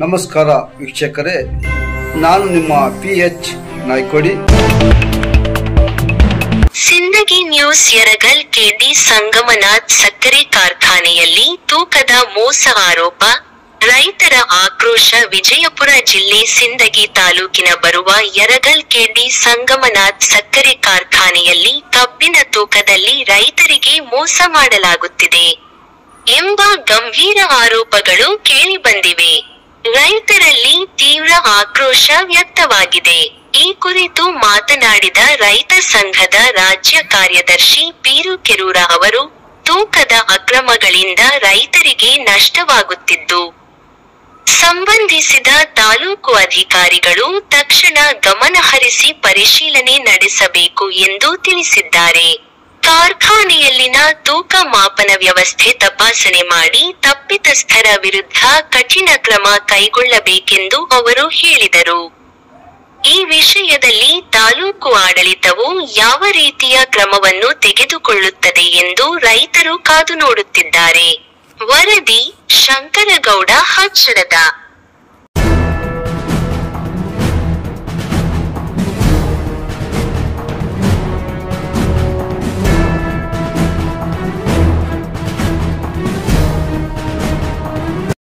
ನಮಸ್ಕಾರ ವೀಕ್ಷಕರೇ, ನಾನು ನಿಮ್ಮ PH ನಾಯ್ಕೋಡಿ. ಸಿಂದಗಿ ನ್ಯೂಸ್. ಯರಗಲ್ ಕೆಡಿ ಸಂಗಮನಾಥ್ ಸಕ್ಕರೆ ಕಾರ್ಖಾನೆಯಲ್ಲಿ ತೂಕದ ಮೋಸ ಆರೋಪ, ರೈತರ ಆಕ್ರೋಶ. ವಿಜಯಪುರ ಜಿಲ್ಲೆ ಸಿಂದಗಿ ತಾಲೂಕಿನ ಬರುವ ಯರಗಲ್ ಕೆಡಿ ಸಂಗಮನಾಥ್ ಸಕ್ಕರೆ ಕಾರ್ಖಾನೆಯಲ್ಲಿ ಕಬ್ಬಿನ ತೂಕದಲ್ಲಿ ರೈತರಿಗೆ ಮೋಸ ಮಾಡಲಾಗುತ್ತಿದೆ ಎಂಬ ಗಂಭೀರ ಆರೋಪಗಳು ಕೇಳಿಬಂದಿವೆ. ರೈತರಲ್ಲಿ ತೀವ್ರ ಆಕ್ರೋಶ ವ್ಯಕ್ತವಾಗಿದೆ. ಈ ಕುರಿತು ಮಾತನಾಡಿದ ರೈತ ಸಂಘದ ರಾಜ್ಯ ಕಾರ್ಯದರ್ಶಿ ಪೀರು ಕೆರೂರ ಅವರು, ತೂಕದ ಅಕ್ರಮಗಳಿಂದ ರೈತರಿಗೆ ನಷ್ಟವಾಗುತ್ತಿದ್ದು, ಸಂಬಂಧಿಸಿದ ತಾಲೂಕು ಅಧಿಕಾರಿಗಳು ತಕ್ಷಣ ಗಮನಹರಿಸಿ ಪರಿಶೀಲನೆ ನಡೆಸಬೇಕು ಎಂದು ತಿಳಿಸಿದ್ದಾರೆ. ಕಾರ್ಖಾನೆಯಲ್ಲಿನ ತೂಕ ಮಾಪನ ವ್ಯವಸ್ಥೆ ತಪಾಸಣೆ ಮಾಡಿ ತಪ್ಪಿತಸ್ಥರ ವಿರುದ್ಧ ಕಠಿಣ ಕ್ರಮ ಕೈಗೊಳ್ಳಬೇಕೆಂದು ಅವರು ಹೇಳಿದರು. ಈ ವಿಷಯದಲ್ಲಿ ತಾಲೂಕು ಆಡಳಿತವು ಯಾವ ರೀತಿಯ ಕ್ರಮವನ್ನು ತೆಗೆದುಕೊಳ್ಳುತ್ತದೆ ಎಂದು ರೈತರು ಕಾದು ನೋಡುತ್ತಿದ್ದಾರೆ. ವರದಿ ಶಂಕರಗೌಡ ಹಚ್ಚಡದ.